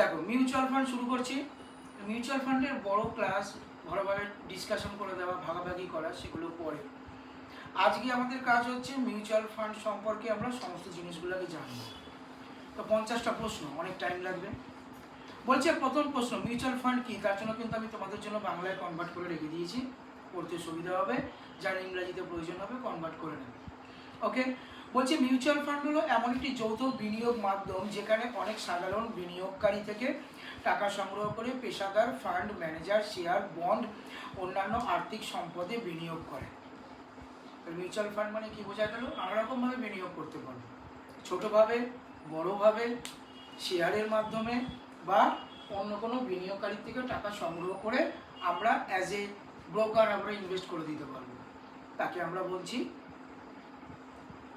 দেখো mutual fund শুরু করছি। মিউচুয়াল ফান্ডের বড় ক্লাস ভালোভাবে ডিসকাশন করে দেওয়া, ভাগাভাগি করা, সেগুলো পরে। আজকে আমাদের কাজ হচ্ছে মিউচুয়াল ফান্ড সম্পর্কে আমরা সমস্ত জিনিসগুলোকে জানবো। তো 50টা প্রশ্ন, অনেক টাইম লাগবে। বলছে প্রথম প্রশ্ন, মিউচুয়াল ফান্ড কি? তার জন্য কিন্তু আমি তোমাদের জন্য বাংলায় কনভার্ট করে রেখে দিয়েছি, পড়তে সুবিধা হবে, যার ইংরাজিতে প্রয়োজন হবে কনভার্ট করে নেবে। ওকে, বলছে মিউচুয়াল ফান্ড হলো এমন একটি যৌথ বিনিয়োগ মাধ্যম যেখানে অনেক সাধারণ বিনিয়োগকারী থেকে টাকা সংগ্রহ করে পেশাদার ফান্ড ম্যানেজার শেয়ার, বন্ড, অন্যান্য আর্থিক সম্পদে বিনিয়োগ করে। মিউচুয়াল ফান্ড মানে কি বোঝা গেল? নানা রকমভাবে বিনিয়োগ করতে পারবে, ছোটোভাবে, বড়োভাবে, শেয়ারের মাধ্যমে বা অন্য কোনো বিনিয়োগকারীর থেকে টাকা সংগ্রহ করে আমরা অ্যাজ এ ব্রোকার আমরা ইনভেস্ট করে দিতে পারবো, তাকে আমরা বলছি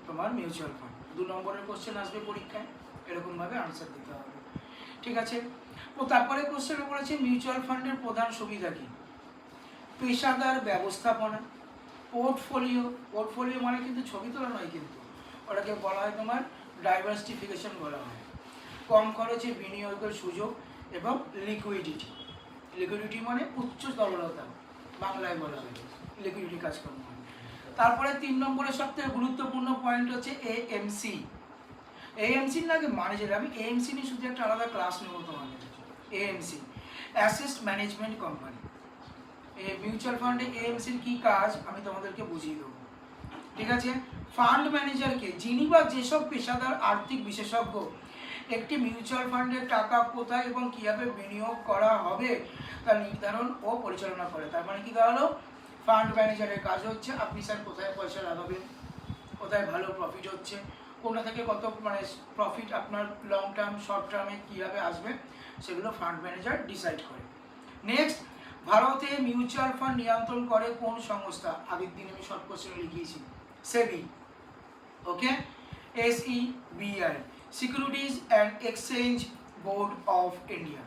তোমার মিউচুয়াল ফান্ড। 2 নম্বরের কোশ্চেন আসবে পরীক্ষায়, এরকমভাবে আনসার দিতে হবে, ঠিক আছে? তো তারপরে কোশ্চেনে বলেছে মিউচুয়াল ফান্ডের প্রধান সুবিধা কী? পেশাদার ব্যবস্থাপনা, পোর্টফোলিও। পোর্টফোলিও মানে কিন্তু ছবি তোলা নয়, কিন্তু ওটাকে বলা হয় তোমার ডাইভার্সিফিকেশন বলা হয়। কম খরচে বিনিয়োগের সুযোগ এবং লিকুইডিটি। লিকুইডিটি মানে উচ্চ তরলতা, বাংলায় বলা হয় লিকুইডিটি কাজকর্ম। তারপরে 3 নম্বরের সবথেকে গুরুত্বপূর্ণ পয়েন্ট হচ্ছে এএমসি। এএমসির লাগে মানে যেটা, আমি এএমসি নিয়ে শুধু একটা আলাদা ক্লাস নেবো তোমাদের। AMC asset management company. Mutual ফান্ডে এএমসির কী কাজ আমি তোমাদেরকে বুঝিয়ে দেবো, ঠিক আছে? ফান্ড ম্যানেজারকে, যিনি বা যেসব পেশাদার আর্থিক বিশেষজ্ঞ একটি মিউচুয়াল ফান্ডের টাকা কোথায় এবং কীভাবে বিনিয়োগ করা হবে তা নির্ধারণ ও পরিচালনা করে। তার মানে কি দাঁড়ালো? ফান্ড ম্যানেজারের কাজ হচ্ছে আপনি স্যার কোথায় পয়সা লাগাবেন, কোথায় ভালো প্রফিট হচ্ছে, কোনটা থেকে কত মানে প্রফিট আপনার লং টার্ম শর্ট টার্মে কীভাবে আসবে, সেগুলো ফান্ড ম্যানেজার ডিসাইড করে। নেক্সট, ভারতে মিউচুয়াল ফান্ড নিয়ন্ত্রণ করে কোন সংস্থা? আগের দিন আমি শর্ট কোশ্চেনে লিখিয়েছি, সেবি। ওকে, SEBI, securities and exchange board of India.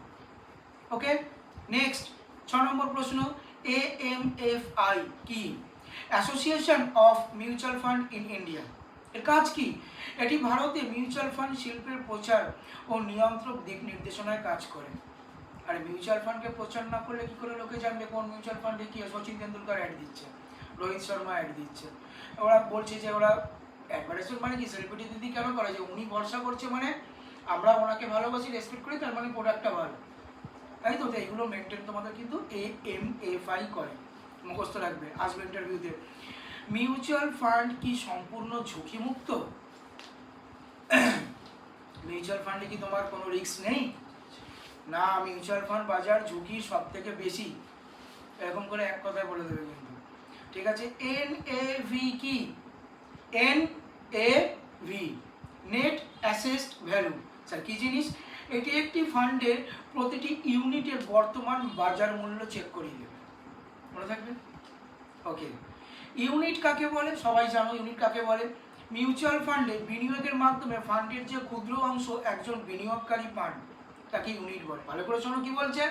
Okay, next 6 নম্বর প্রশ্ন, AMFI কি? Association of mutual fund in India. এর কাজ কি? এটি ভারতে মিউচুয়াল ফান্ড শিল্পের প্রচার ও নিয়ন্ত্রক দিক নির্দেশনায় কাজ করে। আর মিউচুয়াল ফান্ডকে প্রচার না করলে কী করে লোকে জানবে কোন মিউচুয়াল ফান্ডে কি? সচিন তেন্ডুলকার অ্যাড দিচ্ছে, রোহিত শর্মা অ্যাড দিচ্ছে, ওরা বলছে যে ওরা অ্যাডভার্টাইজমেন্ট মানে কি? সেলিব্রিটি দিদি কেন করে? যে উনি ভরসা করছে মানে আমরা ওনাকে ভালোবাসি, রেসপেক্ট করি, তার মানে প্রোডাক্টটা ভালো, তাই তো? এইগুলো মেনটেন তোমাদের কিন্তু AMFI করে, মুখস্থ রাখবে, আসবে ইন্টারভিউতে। মিউচুয়াল ফান্ড কি সম্পূর্ণ ঝুঁকিমুক্ত? মিউচুয়াল ফান্ডে কি তোমার কোনো রিস্ক নেই? না, মিউচুয়াল ফান্ড বাজার ঝুঁকি সব থেকে বেশি, এরকম করে এক কথায় বলে দেবে কিন্তু, ঠিক আছে? NAV কি? NAV, net asset value. Sir কী জিনিস? এটি একটি ফান্ডের প্রতিটি ইউনিটের বর্তমান বাজার মূল্য চেক করিয়ে দেবে, মনে থাকবে? ওকে, ইউনিট কাকে বলে? সবাই জানো ইউনিট কাকে বলে। মিউচুয়াল ফান্ডে বিনিয়োগের মাধ্যমে ফান্ডের যে ক্ষুদ্র অংশ একজন বিনিয়োগকারী পান তাকে ইউনিট বলে। ভালো করে শোনো কি বলছে,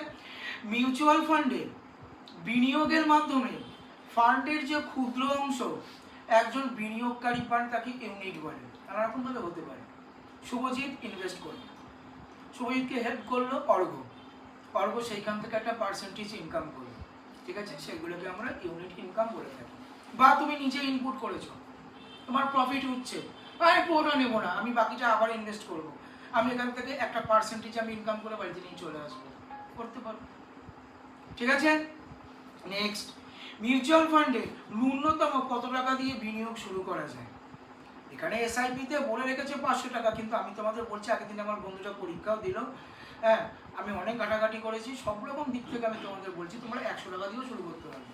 মিউচুয়াল ফান্ডে বিনিয়োগের মাধ্যমে ফান্ডের যে ক্ষুদ্র অংশ একজন বিনিয়োগকারী পান তাকে ইউনিট বলে। নানা রকমভাবে হতে পারে। শুভজিৎ ইনভেস্ট করলো, শুভজিৎকে হেল্প করলো অর্ঘ সেইখান থেকে একটা পার্সেন্টেজ ইনকাম করলো, ঠিক আছে? সেগুলোকে আমরা ইউনিট ইনকাম বলে থাকি। বা তুমি নিজে ইনপুট করেছো, তোমার প্রফিট হচ্ছে, আমি পুরোটা নেবো না, আমি বাকিটা আবার ইনভেস্ট করবো, আমি এখান থেকে একটা পার্সেন্টেজ আমি ইনকাম করে বাড়িতে নিয়ে চলে আসবো, করতে পারো, ঠিক আছে? নেক্সট, মিউচুয়াল ফান্ডে ন্যূনতম কত টাকা দিয়ে বিনিয়োগ শুরু করা যায়? এখানে SIP-তে বলে রেখেছে 500 টাকা, কিন্তু আমি তোমাদের বলছি, আগের দিন আমার বন্ধুরা পরীক্ষাও দিল, হ্যাঁ, আমি অনেক ঘাটাঘাটি করেছি, সব রকম দিক থেকে আমি তোমাদের বলছি তোমরা 100 টাকা দিয়েও শুরু করতে পারবে,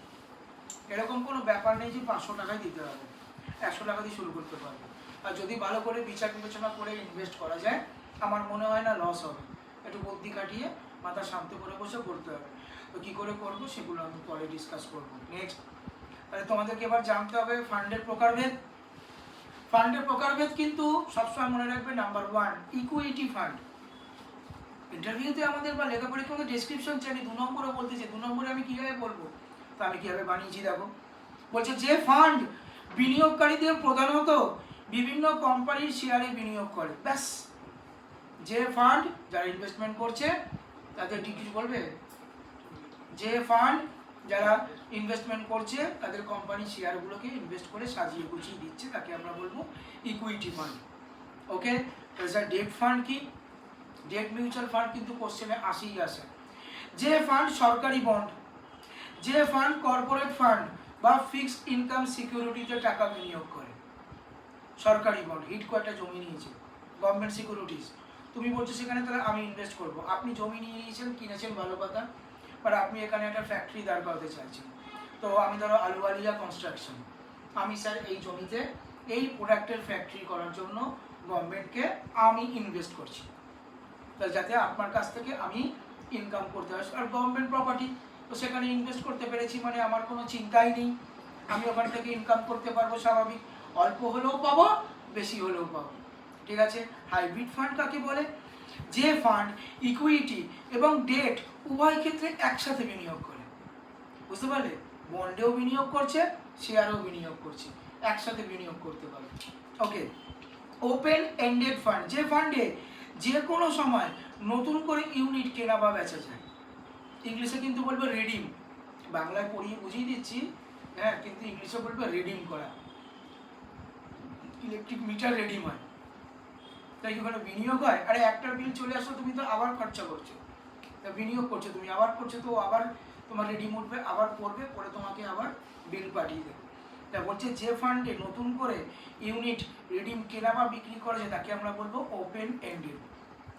এরকম কোনো ব্যাপার নেই যে 500 টাকাই দিতে হবে, 100 টাকা দিয়ে শুরু করতে পারবে। আর যদি ভালো করে বিচার বিবেচনা করে ইনভেস্ট করা যায়, আমার মনে হয় না লস হবে। একটু বুদ্ধি কাটিয়ে মাথা শান্ত করে বসে করতে হবে। তো কী করে করবো সেগুলো আমি পরে ডিসকাস করবো। নেক্সট, তাহলে তোমাদেরকে এবার জানতে হবে ফান্ডের প্রকারভেদ। ফান্ডের প্রকারভেদ কিন্তু সবসময় মনে রাখবে, নাম্বার 1 ইকুইটি ফান্ড। ইন্টারভিউতে আমাদের বা লেখাপড়া কিন্তু ডেসক্রিপশন চাই, 2 নম্বরে বলতেছে, 2 নম্বরে আমি কীভাবে বলবো, তো আমি কীভাবে বানিয়েছি দেখো। বলছে যে ফান্ড বিনিয়োগকারীদের প্রধানত বিভিন্ন কোম্পানির শেয়ারে বিনিয়োগ করে, ব্যাস, যে ফান্ড যারা ইনভেস্টমেন্ট করছে তাদের ঠিক কিছু বলবে, যে ফান্ড যারা ইনভেস্টমেন্ট করছে তাদের কোম্পানি শেয়ারগুলোকে ইনভেস্ট করে সাজিয়ে গুছিয়ে দিচ্ছে তাকে আমরা বলবো ইকুইটি ফান্ড। ওকে, স্যার ডেট ফান্ড কি? ডেট মিউচুয়াল ফান্ড কিন্তু কোশ্চেনে আসেই আসে। যে ফান্ড সরকারি বন্ড, যে ফান্ড কর্পোরেট ফান্ড বা ফিক্সড ইনকাম সিকিউরিটিতে টাকা বিনিয়োগ করে, সরকারি বন্ড, হিডকো একটা জমি নিয়েছে, গভর্নমেন্ট সিকিউরিটিজ, তুমি বলছো সেখানে তাহলে আমি ইনভেস্ট করবো। আপনি জমি নিয়ে নিয়েছেন, কিনেছেন, ভালো কথা, বাট আপনি এখানে একটা ফ্যাক্টরি দাঁড় করাতে চাইছেন। তো আমি ধরো আলুওয়ালিয়া কনস্ট্রাকশন, আমি স্যার এই জমিতে এই প্রোডাক্টের ফ্যাক্টরি করার জন্য গভর্নমেন্টকে আমি ইনভেস্ট করছি, তাহলে যাতে আপনার কাছ থেকে আমি ইনকাম করতে পারি। আর গভর্নমেন্ট প্রপার্টি, তো সেখানে ইনভেস্ট করতে পেরেছি মানে আমার কোনো চিন্তাই নেই, আমি ওখান থেকে ইনকাম করতে পারবো স্বাভাবিক, অল্প হলেও পাবো, বেশি হলেও পাবো। ঠিক আছে, হাইব্রিড ফান্ড কাকে বলে? যে ফান্ড ইকুইটি এবং ডেট উভয় ক্ষেত্রে একসাথে বিনিয়োগ করে, বুঝতে পারলে? বন্ডেও বিনিয়োগ করছে, শেয়ারেও বিনিয়োগ করছে, একসাথে বিনিয়োগ করতে পারবে। ওকে, ওপেন এন্ডেড ফান্ড, যে ফান্ডে যে কোনো সময় নতুন করে ইউনিট কেনা বা বেচা যায়, ইংলিশে কিন্তু বলবে রিডিম, বাংলায় পড়িয়ে বুঝিয়ে দিচ্ছি, হ্যাঁ, কিন্তু ইংলিশে বলবে রিডিম করা, ইলেকট্রিক মিটার রিডিম হয়, তাই ওখানে বিনিয়োগ হয়। আরে একটার বিল চলে আসলো, তুমি তো আবার খরচা করছো, তা বিনিয়োগ করছো তুমি, আবার করছো, তো আবার তোমার রিডিম উঠবে, আবার পড়বে, পরে তোমাকে আবার বিল পাঠিয়ে দেবে। তা বলছে যে ফান্ডে নতুন করে ইউনিট রিডিম কেনা বা বিক্রি করা যায় তাকে আমরা বলবো ওপেন এন্ডেড।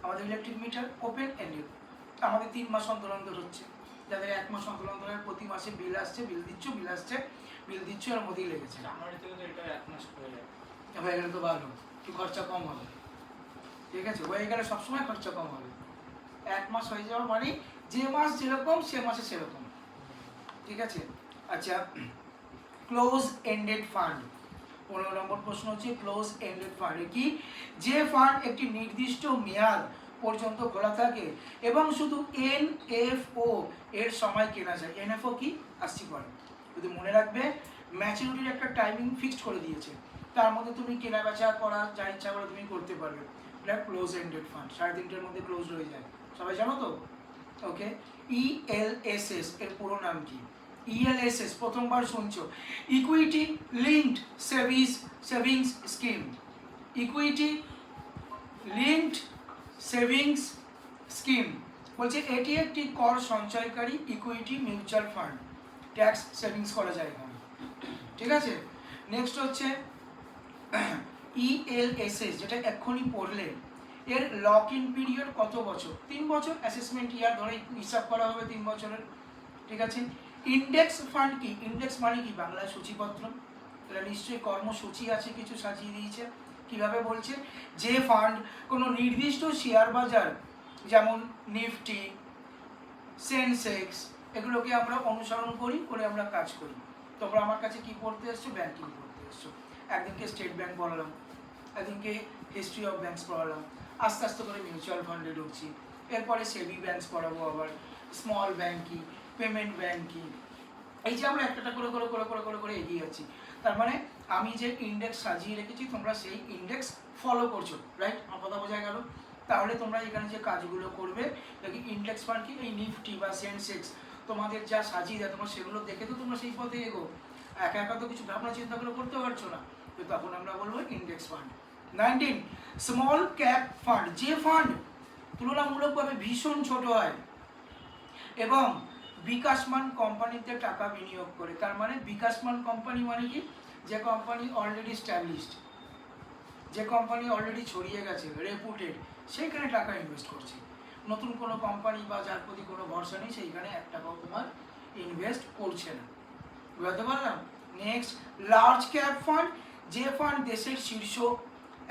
আমাদের ইলেকট্রিক মিটার ওপেন এন্ডেড, আমাদের 3 মাস অন্তর অন্তর হচ্ছে, যাদের 1 মাস অন্তর অন্তর প্রতি মাসে বিল আসছে, বিল দিচ্ছ, বিল আসছে, বিল দিচ্ছ, এর মধ্যেই লেগেছে। জানুয়ারি থেকে তো এটা 1 মাস হয়ে যায়, হয়ে গেলে তো ভালো, একটু খরচা কম হবে। ঠিক আছে, হয়ে গেলে সবসময় খরচা কম হবে, 1 মাস হয়ে যাওয়া মানে যে মাস যেরকম সে মাসে সেরকম। ঠিক আছে, আচ্ছা, ক্লোজ এন্ডেড ফান্ড, 15 নম্বর প্রশ্ন হচ্ছে ক্লোজ এন্ডেড ফান্ড কি? যে ফান্ড একটি নির্দিষ্ট মেয়াদ পর্যন্ত খোলা থাকে এবং শুধু এনএফও এর সময় কেনা যায়। এনএফও কি আসছি পরে, যদি মনে রাখবে ম্যাচুরিটির একটা টাইমিং ফিক্সড করে দিয়েছে, তার মধ্যে তুমি কেনা বেচা করা যা ইচ্ছা করে তুমি করতে পারবে, এটা ক্লোজ এন্ডেড ফান্ড, 3.5টার মধ্যে ক্লোজ হয়ে যায়, সবাই জানো তো? ওকে, ইএলএসএস এর পুরো নাম কি? ইএলএসএস প্রথমবার শুনছো, equity linked savings scheme, equity linked savings scheme, বলছে এটি একটি কর সঞ্চয়কারী equity mutual fund, tax savings করা যায় এখানে। ঠিক আছে, নেক্সট হচ্ছে ইএলএসএস, যেটা এক্ষুনি পড়লে, এর লক ইন পিরিয়ড কত বছর? 3 বছর, অ্যাসেসমেন্ট ইয়ার ধরে হিসাব করা হবে 3 বছরের। ঠিক আছে, ইন্ডেক্স ফান্ড কি? ইন্ডেক্স মানে কি? বাংলায় সূচিপত্র, এটা নিশ্চয়ই কর্মসূচি আছে, কিছু সাজিয়ে দিয়েছে। কিভাবে বলছে? যে ফান্ড কোনো নির্দিষ্ট শেয়ার বাজার যেমন নিফটি, সেন্সেক্স, এগুলোকে আমরা অনুসরণ করি, করে আমরা কাজ করি। তোমরা আমার কাছে কি পড়তে এসছো? ব্যাংকিং পড়তে এসছো, একদিনকে স্টেট ব্যাংক পড়ালাম, একদিনকে হিস্ট্রি অফ ব্যাংকস পড়ালাম, আস্তে আস্তে করে মিউচুয়াল ফান্ডে ঢুকছি, এরপরে সেভি ব্যাংকস পড়াবো, আবার স্মল ব্যাংক কি, পেমেন্ট ব্যাংক কি, এই যে আমরা একটা করে করে করে করে করে করে এগিয়ে যাচ্ছি। তার মানে আমি যে ইন্ডেক্স সাজিয়ে রেখেছি তোমরা সেই ইন্ডেক্স ফলো করছো, রাইট? আমার কথা বোঝা গেল? তাহলে তোমরা এখানে যে কাজগুলো করবে, দেখি ইন্ডেক্স ফান্ড কি, এই নিফটি বা সেন্সেক্স তোমাদের যা সাজিয়ে দেয় তোমরা সেগুলো দেখে তো তোমরা সেই পথে এগো, একা একা তো কিছু ভাবনা চিন্তা করে করতে পারছো না, তো তখন আমরা বলবো index fund. 19, small cap fund, যে ফান্ড তুলনামূলকভাবে ভীষণ ছোট হয় এবং বিকাশমান কোম্পানিতে টাকা বিনিয়োগ করে। তার মানে বিকাশমান কোম্পানি মানে কি? যে কোম্পানি অলরেডি স্ট্যাবলিশড, যে কোম্পানি অলরেডি ছড়িয়ে গেছে, রেপুটেড, সেইখানে টাকা ইনভেস্ট করছে। নতুন কোনো কোম্পানি বা যার প্রতি কোনো ভরসা নেই, সেইখানে 1 টাকাও তোমার ইনভেস্ট করছে না। বুঝতে পারলাম? নেক্সট, লার্জ ক্যাপ ফান্ড, যে ফান্ড দেশের শীর্ষ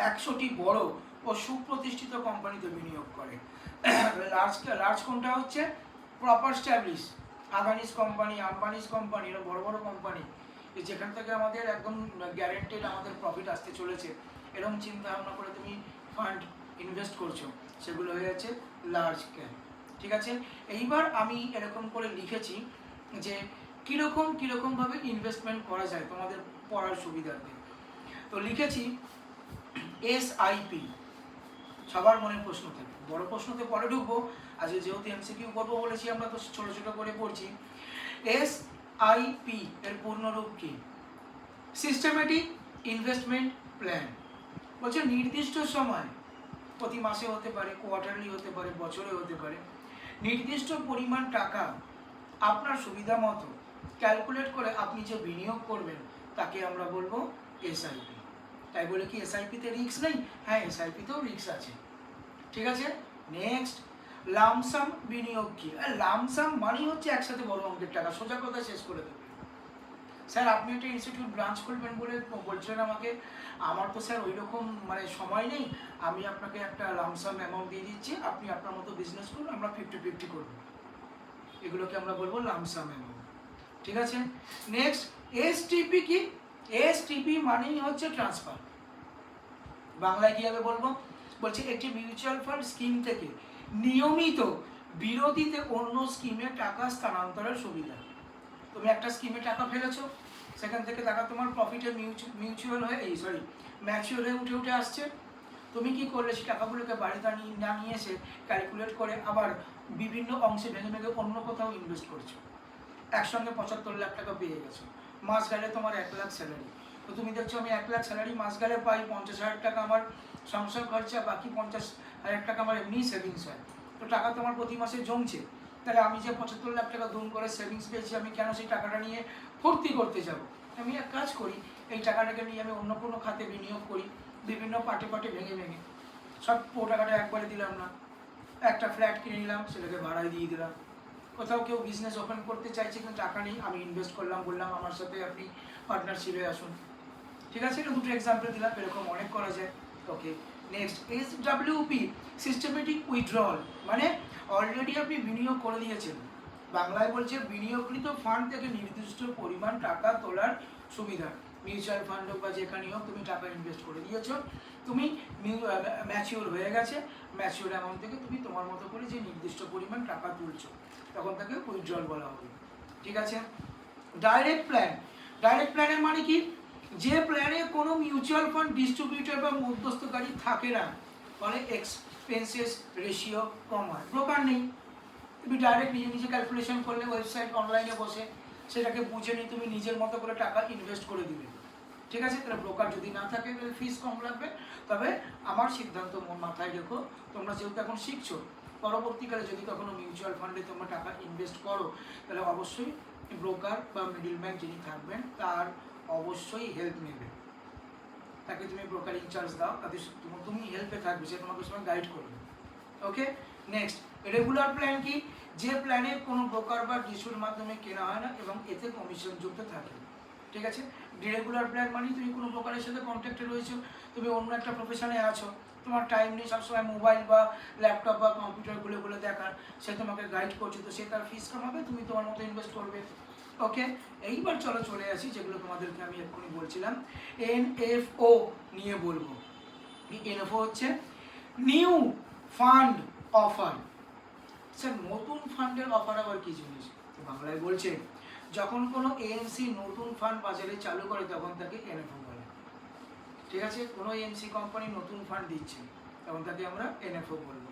100টি বড় ও সুপ্রতিষ্ঠিত কোম্পানিতে বিনিয়োগ করে। লার্জ কোনটা হচ্ছে? প্রপার স্ট্যাবলিশ, আদানিস কোম্পানি, আম্বানিস কোম্পানি, এরা বড় বড় কোম্পানি, যেখান থেকে আমাদের একদম গ্যারেন্টেড আমাদের প্রফিট আসতে চলেছে, এরকম চিন্তা ভাবনা করে তুমি ফান্ড ইনভেস্ট করছো, সেগুলো হয়ে যাচ্ছে লার্জ ক্যাপ। ঠিক আছে, এইবার আমি এরকম করে লিখেছি যে কীরকমভাবে ইনভেস্টমেন্ট করা যায় তোমাদের পড়ার সুবিধার্থে। তো লিখেছি এসআইপি, সবার মনে প্রশ্ন থাকে বড় প্রশ্নতে পরে ঢুকবো, আজকে যেহেতু এমসিকিউ করবো বলেছি আমরা, তো ছোট ছোট করে পড়ছি। এসআইপি এর পূর্ণরূপ কি? Systematic investment plan. বলছে নির্দিষ্ট সময়, প্রতি মাসে হতে পারে, কোয়ার্টারলি হতে পারে, বছরে হতে পারে, নির্দিষ্ট পরিমাণ টাকা আপনার সুবিধা মতো ক্যালকুলেট করে আপনি যে বিনিয়োগ করবেন তাকে আমরা বলবো এসআইপি। তাই বলে কি এসআইপিতে রিস্ক নেই? হ্যাঁ, এসআইপিতেও রিস্ক আছে। ঠিক আছে, নেক্সট, লামসাম বিনিয়োগ কি? লামসাম মানেই হচ্ছে একসাথে বড় অঙ্কের টাকা, সোজা কথা শেষ করে দেবে। স্যার আপনি একটা ইনস্টিটিউট ব্রাঞ্চ খুলবেন বলে বলছিলেন আমাকে, আমার তো স্যার ওই রকম মানে সময় নেই, আমি আপনাকে একটা লামসাম অ্যামাউন্ট দিয়ে দিচ্ছি, আপনি আপনার মতো বিজনেস করুন, আমরা 50-50 করব। এগুলোকে আমরা বলবো লামসাম অ্যামাউন্ট। ঠিক আছে, নেক্সট, এসটিপি কি? এসটিপি মানেই হচ্ছে ট্রান্সফার। বাংলায় কীভাবে বলবো? বলছে একটি মিউচুয়াল ফান্ড স্কিম থেকে নিয়মিত বিরতিতে অন্য স্কিমে টাকা স্থানান্তরের সুবিধা। তুমি একটা স্কিমে টাকা ফেলেছো, সেখান থেকে টাকা তোমার প্রফিটে মিউচুয়াল হয়ে ম্যাচিওর হয়ে উঠে উঠে আসছে, তুমি কি করলে সেই টাকাগুলোকে বাড়িতে না নিয়ে এসে ক্যালকুলেট করে আবার বিভিন্ন অংশে ভেঙে ভেঙে অন্য কোথাও ইনভেস্ট করছো। একসঙ্গে 75 লাখ টাকা পেয়ে গেছো, মাস গেলে তোমার 1 লাখ স্যালারি, তো তুমি দেখছো আমি 1 লাখ স্যালারি মাস গেলে পাই, 50,000 টাকা আমার সংসার খরচা, বাকি 50,000 টাকা আমার এমনি সেভিংস হয়, তো টাকা তোমার প্রতি মাসে জমছে। তাহলে আমি যে 75 লাখ টাকা দুম করে সেভিংস পেয়েছি, আমি কেন সেই টাকাটা নিয়ে ফুর্তি করতে যাব? আমি এক কাজ করি, এই টাকাটাকে নিয়ে আমি অন্য কোনো খাতে বিনিয়োগ করি, বিভিন্ন পার্টে পার্টে ভেঙে ভেঙে। সব পুরো টাকাটা একবারে দিলাম না, একটা ফ্ল্যাট কিনে নিলাম, সেটাকে ভাড়ায় দিয়ে দিলাম। কোথাও কেউ বিজনেস ওপেন করতে চাইছে কিন্তু টাকা নেই, আমি ইনভেস্ট করলাম, বললাম আমার সাথে আপনি পার্টনারশিপে আসুন। ঠিক আছে, এটা দুটো এক্সাম্পল দিলাম, এরকম অনেক করা যায়। ওকে, নেক্সট, এসডব্লিউপি সিস্টেমেটিক উইথড্রল, মানে অলরেডি আপনি বিনিয়োগ করে দিয়েছেন। বাংলায় বলছে বিনিয়োগকৃত ফান্ড থেকে নির্দিষ্ট পরিমাণ টাকা তোলার সুবিধা। মিউচুয়াল ফান্ড হোক বা যেখানেই হোক, তুমি টাকা ইনভেস্ট করে দিয়েছো, তুমি ম্যাচিওর হয়ে গেছে, ম্যাচিওর অ্যামাউন্ট থেকে তুমি তোমার মতো করে যে নির্দিষ্ট পরিমাণ টাকা তুলছো, তখন তাকে উইথড্রল বলা হবে। ঠিক আছে, ডাইরেক্ট প্ল্যান। ডাইরেক্ট প্ল্যানের মানে কি? যে প্ল্যানে কোনো মিউচুয়াল ফান্ড ডিস্ট্রিবিউটর বা মধ্যস্থকারী থাকে না, ফলে এক্সপেন্সেস রেশিও কম হয়, ব্রোকার নেই, তুমি ডাইরেক্ট নিজে নিজে ক্যালকুলেশন করলে ওয়েবসাইট অনলাইনে বসে সেটাকে বুঝে নিয়ে তুমি নিজের মতো করে টাকা ইনভেস্ট করে দিবে। ঠিক আছে, তাহলে ব্রোকার যদি না থাকে তাহলে ফিস কম লাগবে। তবে আমার সিদ্ধান্ত মাথায় রেখো, তোমরা যেহেতু এখন শিখছো, পরবর্তীকালে যদি কখনো মিউচুয়াল ফান্ডে তোমরা টাকা ইনভেস্ট করো, তাহলে অবশ্যই ব্রোকার বা মিডলম্যান যিনি থাকবেন তার অবশ্যই হেল্প নেবে, তাকে তুমি ব্রোকার ইনচার্জ দাও, তাদের তুমি হেল্পে থাকবে, সে তোমাকে সময় গাইড করবে। ওকে, নেক্সট, রেগুলার প্ল্যান কি? যে প্ল্যানে কোনো ব্রোকার বা ডিস্ট্রিবিউটর মাধ্যমে কেনা হয় না এবং এতে কমিশন যুক্ত থাকে। ঠিক আছে, ডিরেগুলার প্ল্যান মানে তুমি কোনো ব্রোকারের সাথে কন্ট্যাক্টে রয়েছো, তুমি অন্য একটা প্রফেশনে আছো, তোমার টাইম নেই সবসময় মোবাইল বা ল্যাপটপ বা কম্পিউটার গুলো দেখার, সে তোমাকে গাইড করছে, তো সে তার ফিস কমাবে, তুমি তোমার মতো ইনভেস্ট করবে। ওকে, এইবার চলে আসি যেগুলো তোমাদেরকে আমি এক্ষুনি বলছিলাম, এনএফও নিয়ে বলবো। এনএফও হচ্ছে নিউ ফান্ড অফার। স্যার নতুন ফান্ডের অফার আবার কি জিনিস? বাংলায় বলছে যখন কোনো এএমসি নতুন ফান্ড বাজারে চালু করে তখন তাকে এনএফও বলে। ঠিক আছে, কোনো এএমসি কোম্পানি নতুন ফান্ড দিচ্ছে তখন তাকে আমরা এনএফও বলবো।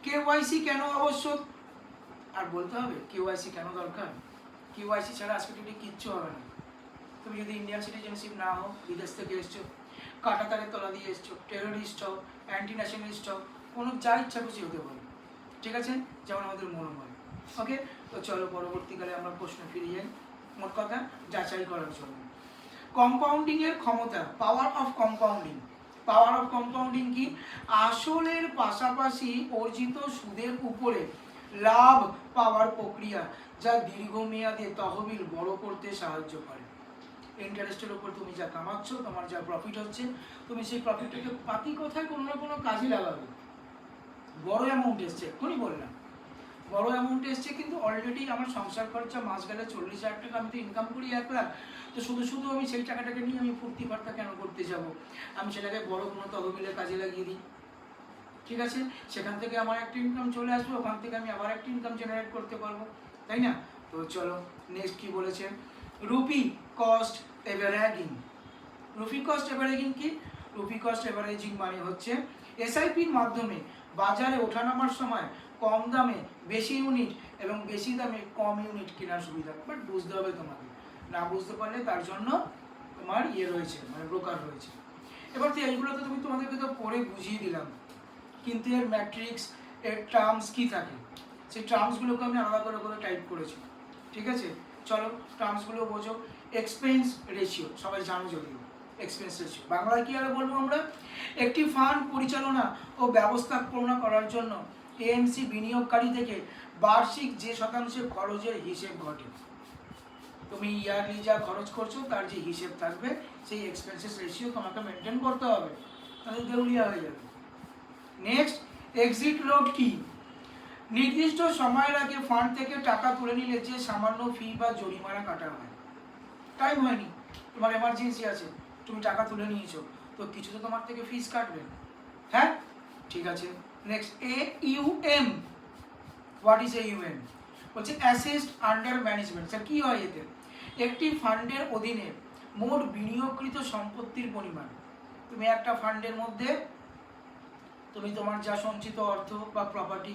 কেওয়াইসি কেন আবশ্যক? আর বলতে হবে কেওয়াইসি কেন দরকার? কেওয়াইসি ছাড়া আজকে কিচ্ছু হবে না। তুমি যদি ইন্ডিয়ান সিটিজেনশিপ না হও, বিদেশ থেকে এসছো, কাটাতারের তলা দিয়ে এসছো, টেরোরিস্ট হও, অ্যান্টি ন্যাশনালিস্ট হও, কোনো যা ইচ্ছা খুশি হতে পারো। ঠিক আছে, যেমন আমাদের মনে হয়। ওকে, তো চলো পরবর্তীকালে আমরা প্রশ্ন ফিরে যাই। মোট কথা যাচাই করার জন্য কম্পাউন্ডিংয়ের ক্ষমতা, power of compounding. Power of compounding কি? আসলের পাশাপাশি অর্জিত সুদের উপরে লাভ পাওয়ার প্রক্রিয়া, যা দীর্ঘমেয়াদে তহবিল বড় করতে সাহায্য করে। ইন্টারেস্টের উপর তুমি যা কামাচ্ছ, তোমার যা প্রফিট হচ্ছে, তুমি সেই প্রফিটটাকে বাকি কথায় কোনো না কোনো কাজে লাগাবে। বড় অ্যামাউন্ট এসছে, এক্ষুনি বললাম বড় অ্যামাউন্ট এসছে, কিন্তু অলরেডি আমার সংসার খরচা মাস গেলে 40,000 টাকা, আমি তো ইনকাম করি 1 লাখ, তো শুধু শুধু আমি সেই টাকাটাকে নিয়ে আমি ফুর্তি ফার্তা কেন করতে যাব? আমি সেটাকে বড় কোনো তহবিলের কাজে লাগিয়ে দিই। ঠিক আছে, সেখান থেকে আমার একটা ইনকাম চলে আসবে, ওখান থেকে আমি আবার একটা ইনকাম জেনারেট করতে পারবো, তাই না? তো চলো নেক্সট কি বলেছে, rupee cost averaging. Rupee cost averaging কি? রুপি কস্ট এভারেজিং মানে হচ্ছে এসআইপির মাধ্যমে বাজারে ওঠানামার সময় কম দামে বেশি ইউনিট এবং বেশি দামে কম ইউনিট কেনার সুবিধা। বাট বুঝতে হবে তোমাকে, না বুঝতে পারলে তার জন্য তোমার রয়েছে, মানে ব্রোকার রয়েছে। এবার তো এইগুলো তো তোমাদেরকে তো পড়ে বুঝিয়ে দিলাম, কিন্তু এর ম্যাট্রিক্স, এর টার্মস কি থাকে, সেই টার্মসগুলোকে আমি আলাদা করে করে টাইপ করেছি। ঠিক আছে, চলো টার্মসগুলো বোঝো। এক্সপেন্স রেশিও সবাই জানো, যদিও এক্সপেন্স রেশিও বাংলায় কি আর বলবো আমরা, একটি ফান্ড পরিচালনা ও ব্যবস্থাপনা করার জন্য এএমসি বিনিয়োগকারী থেকে বার্ষিক যে শতাংশের খরচের হিসেব ঘটে। তুমি ইয়ারলি যা খরচ করছো তার যে হিসেব থাকবে, সেই এক্সপেন্সেস রেশিও তোমাকে মেনটেন করতে হবে, তাহলে দেউলিয়া হয়ে যাবে। নেক্সট, এক্সিট লোড কি? নির্দিষ্ট সময়ের আগে ফান্ড থেকে টাকা তুলে নিলে যে সামান্য ফি বা জরিমানা কাটা হয়। টাইম হয়নি, তোমার এমার্জেন্সি আছে, তুমি টাকা তুলে নিয়েছো, তো কিছু তো তোমার থেকে ফিস কাটবে, হ্যাঁ ঠিক আছে। Next, AUM। What is AUM? বলছে অ্যাসেটস আন্ডার ম্যানেজমেন্ট। স্যার কি হয় এতে? একটি ফান্ডের অধীনে মোট বিনিয়োগকৃত সম্পত্তির পরিমাণ। তুমি একটা ফান্ডের মধ্যে তুমি তোমার যা সঞ্চিত অর্থ বা প্রপার্টি,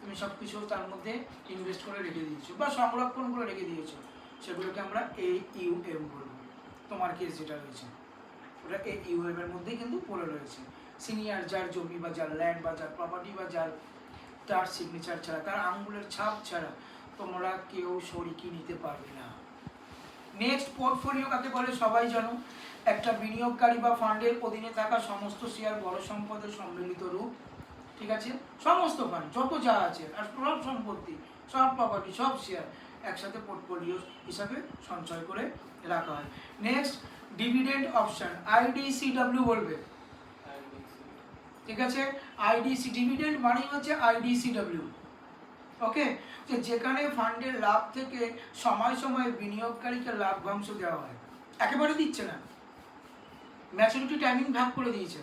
তুমি সব কিছু তার মধ্যে ইনভেস্ট করে রেখে দিয়েছো বা সংরক্ষণ করে রেখে দিয়েছো, সেগুলোকে আমরা AUM বলবো। তোমার কেস যেটা রয়েছে ওটা AUM এর মধ্যেই কিন্তু পড়ে রয়েছে। সিনিয়র যার জমি বা যার ল্যান্ড বা যার প্রপার্টি বা যার তার সিগনেচার ছাড়া, তার আঙ্গুলের ছাপ ছাড়া তোমরা কেউ শরিকি নিতে পারবে না। নেক্সট, পোর্টফোলিও কাকে বলে সবাই জানো, একটা বিনিয়োগকারী বা ফান্ডের অধীনে থাকা সমস্ত শেয়ার বড় সম্পদের সম্মিলিত রূপ। ঠিক আছে, সমস্ত ফান্ড যত যা আছে আর সব সম্পত্তি, সব প্রপার্টি, সব শেয়ার একসাথে পোর্টফোলিও হিসাবে সঞ্চয় করে রাখা হয়। নেক্সট, ডিভিডেন্ড অপশন, IDCW বলবে। ঠিক আছে, IDC ডিভিডেন্ড মানে হচ্ছে IDCW। ওকে, যেখানে ফান্ডের লাভ থেকে সময় সময় বিনিয়োগকারীকে লাভ্যাংশ দেওয়া হয়। একেবারে দিচ্ছে না, ম্যাচুরিটি টাইমিং ভাগ করে দিয়েছে।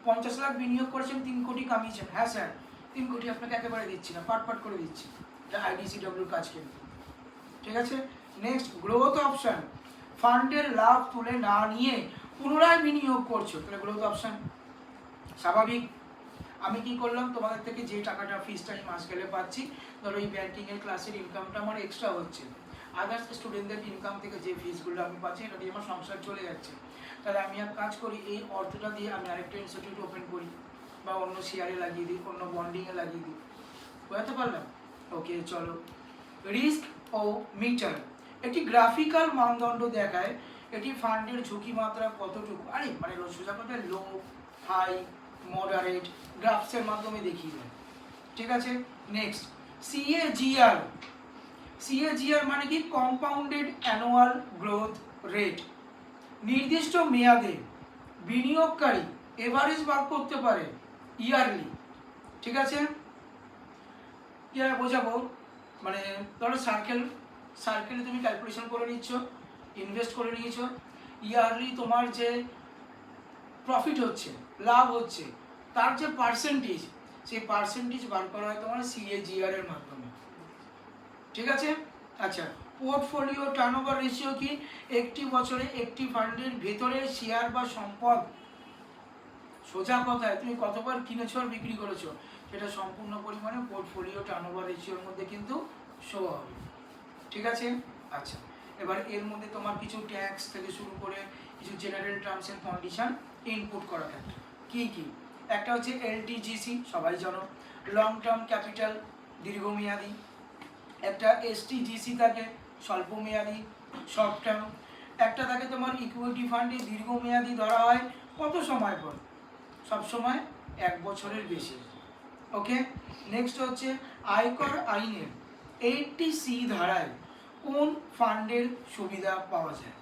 50 লাখ বিনিয়োগ করেছেন, 3 কোটি কামিয়েছেন, হ্যাঁ স্যার 3 কোটি আপনাকে একেবারে দিচ্ছি না, পাট করে দিচ্ছি। এটা IDCW কাজ কিন্তু। ঠিক আছে, নেক্সট, গ্রোথ অপশন। ফান্ডের লাভ তুলে না নিয়ে পুনরায় বিনিয়োগ করছো, তাহলে গ্রোথ অপশন। স্বাভাবিক, আমি কি করলাম, তোমাদের থেকে যে টাকাটা ফিসটা আমি মাস গেলে পাচ্ছি, ধরো এই ব্যাংকিংয়ের ক্লাসের ইনকামটা আমার এক্সট্রা হচ্ছে, আদার্স স্টুডেন্টদের ইনকাম থেকে যে ফিসগুলো আমি পাচ্ছি, এটা দিয়ে আমার সংসার চলে যাচ্ছে। তাহলে আমি এক কাজ করি, এই অর্থটা দিয়ে আমি আরেকটা ইনস্টিটিউট ওপেন করি বা অন্য শেয়ারে লাগিয়ে দিই, অন্য বন্ডিংয়ে লাগিয়ে দিই। বুঝতে পারলাম? ওকে, চলো। রিস্ক ও মিটার, একটি গ্রাফিক্যাল মানদণ্ড দেখায় এটি ফান্ডের ঝুঁকি মাত্রা কতটুকু, আরে মানে সোজা কথা লো, হাই, মডারেট গ্রাফসের মাধ্যমে দেখিয়ে দেয়। ঠিক আছে, নেক্সট, CAGR মানে কি? Compounded annual growth rate. নির্দিষ্ট মেয়াদে বিনিয়োগকারী এভারেজ বার করতে পারে ইয়ারলি। ঠিক আছে, বোঝাবো, মানে ধরো সার্কেলে তুমি ক্যালকুলেশন করে নিচ্ছ, ইনভেস্ট করে নিয়েছো, ইয়ারলি তোমার যে প্রফিট হচ্ছে, লাভ হচ্ছে, তার যে পার্সেন্টেজ, সেই পার্সেন্টেজ বার করা হয় তোমার CAGR এর মাধ্যমে। ঠিক আছে, আচ্ছা। পোর্টফোলিও টার্নওভার রেশিও কি? একটি বছরে একটি ফান্ডের ভেতরে শেয়ার বা সম্পদ, সোজা কথায় তুমি কতবার কিনেছো আর বিক্রি করেছো, সেটা সম্পূর্ণ পরিমাণে পোর্টফোলিও টার্নওভার রেশিওর মধ্যে কিন্তু শো হবে। ঠিক আছে, আচ্ছা। এবার এর মধ্যে তোমার কিছু ট্যাক্স থেকে শুরু করে কিছু general terms and condition input করা থাকে। কি কি? একটা হচ্ছে LTGC, সবাই জানো, লং টার্ম ক্যাপিটাল, দীর্ঘমেয়াদী। একটা STGC থাকে, স্বল্পমেয়াদী, শর্ট টার্ম। একটা থাকে তোমার ইকুইটি ফান্ডে, দীর্ঘমেয়াদী ধরা হয় কত সময় পর? সব সময় 1 বছরের বেশি। ওকে, নেক্সট হচ্ছে আয়কর আইনের 80C ধারায় কোন ফান্ডের সুবিধা পাওয়া যায়?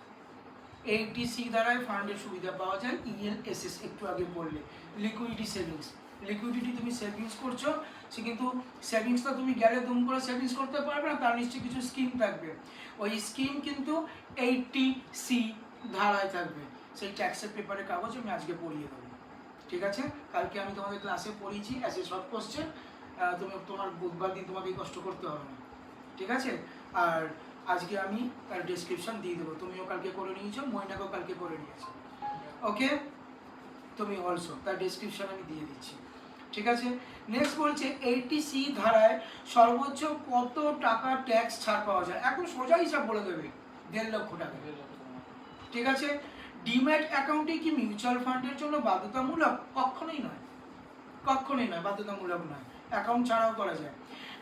80C ধারায় ফান্ডের সুবিধা পাওয়া যায় ELSS, একটু আগে বললে লিকুইডিটি সেভিংস। লিকুইডিটি তুমি সেভিংস করছো, সে কিন্তু সেভিংসটা তুমি গেলে দুম করে সেভিংস করতে পারবে না, তার নিশ্চয়ই কিছু স্কিম থাকবে। ওই স্কিম কিন্তু 80C ধারায় থাকবে। সেই ট্যাক্সের পেপারের কাগজ আমি আজকে পড়িয়ে দেবো। ঠিক আছে, কালকে আমি তোমাদের ক্লাসে পড়িয়েছি অ্যাজ এ শর্ট কোশ্চেন, তুমি তোমার বুধবার দিন তোমাকে কষ্ট করতে হবে না। ঠিক আছে, আর আজকে আমি তার ডেসক্রিপশন দিয়ে দেবো, তুমিও কালকে করে নিয়েছো, ময়নাকেও কালকে করে নিয়েছো। ওকে, তুমি অলসো তার ডেসক্রিপশন আমি দিয়ে দিচ্ছি। ঠিক আছে। নেক্সট বলছে 80C ধারায় সর্বোচ্চ কত টাকা ট্যাক্স ছাড় পাওয়া যায়, এখন সোজা হিসাব বলে দেবে, 1.5 লক্ষ টাকা। ঠিক আছে। ডিম্যাট অ্যাকাউন্টে কি মিউচুয়াল ফান্ডের জন্য বাধ্যতামূলক? কখনোই নয়, কখনোই নয়, বাধ্যতামূলক নয়, অ্যাকাউন্ট ছাড়াও করা যায়।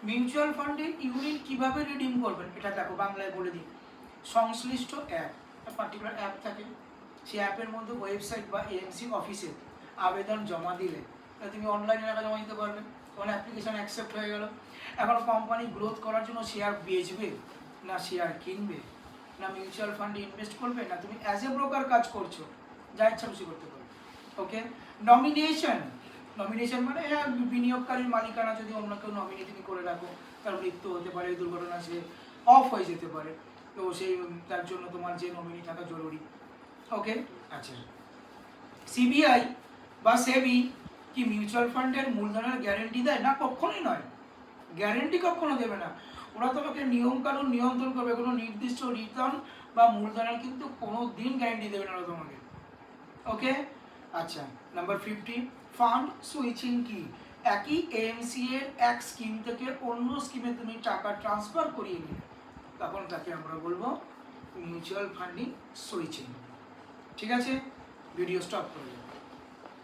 মিউচুয়াল ফান্ডের ইউনিট কিভাবে রিডিম করবেন এটা দেখো বাংলায় বলে দিই। সংশ্লিষ্ট অ্যাপ, পার্টিকুলার অ্যাপ থাকে, সেই অ্যাপের মধ্যে ওয়েবসাইট বা এএমসি অফিসে আবেদন জমা দিলে তুমি অনলাইনে টাকা জমা দিতে পারবে, তোমার অ্যাপ্লিকেশন অ্যাকসেপ্ট হয়ে গেল। এখন কোম্পানি গ্রোথ করার জন্য শেয়ার বেচবে, না শেয়ার কিনবে, না মিউচুয়াল ফান্ডে ইনভেস্ট করবে, না তুমি অ্যাজ এ ব্রোকার কাজ করছো, যা ইচ্ছা খুশি করতে পারবে। ওকে। নমিনেশন, নমিনেশন মানে বিনিয়োগকারীর মালিকানা যদি অন্য কেউ নমিনি তুমি করে রাখো, তার মৃত্যু হতে পারে, দুর্ঘটনা, সে অফ হয়ে যেতে পারে, তো সেই তার জন্য তোমার যে নমিনি থাকা জরুরি। ওকে। আচ্ছা, সিবিআই বা সেবি কি মিউচুয়াল ফান্ডের মূলধনের গ্যারেন্টি দেয়? না, কখনোই নয়, গ্যারেন্টি কখনো দেবে না। ওরা তোমাকে নিয়মকানুন নিয়ন্ত্রণ করবে, কোনো নির্দিষ্ট রিটার্ন বা মূলধনের কিন্তু কোনো দিন গ্যারেন্টি দেবে না ওরা তোমাকে। ওকে। আচ্ছা, নাম্বার 50, ফান্ড সুইচিং কি? একই এএমসি এর এক স্কিম থেকে অন্য স্কিমে তুমি টাকা ট্রান্সফার করিয়ে নিলে, তখন তাকে আমরা বলবো মিউচুয়াল ফান্ডিং সুইচিং। ঠিক আছে, ভিডিও স্টপ করে দেবো।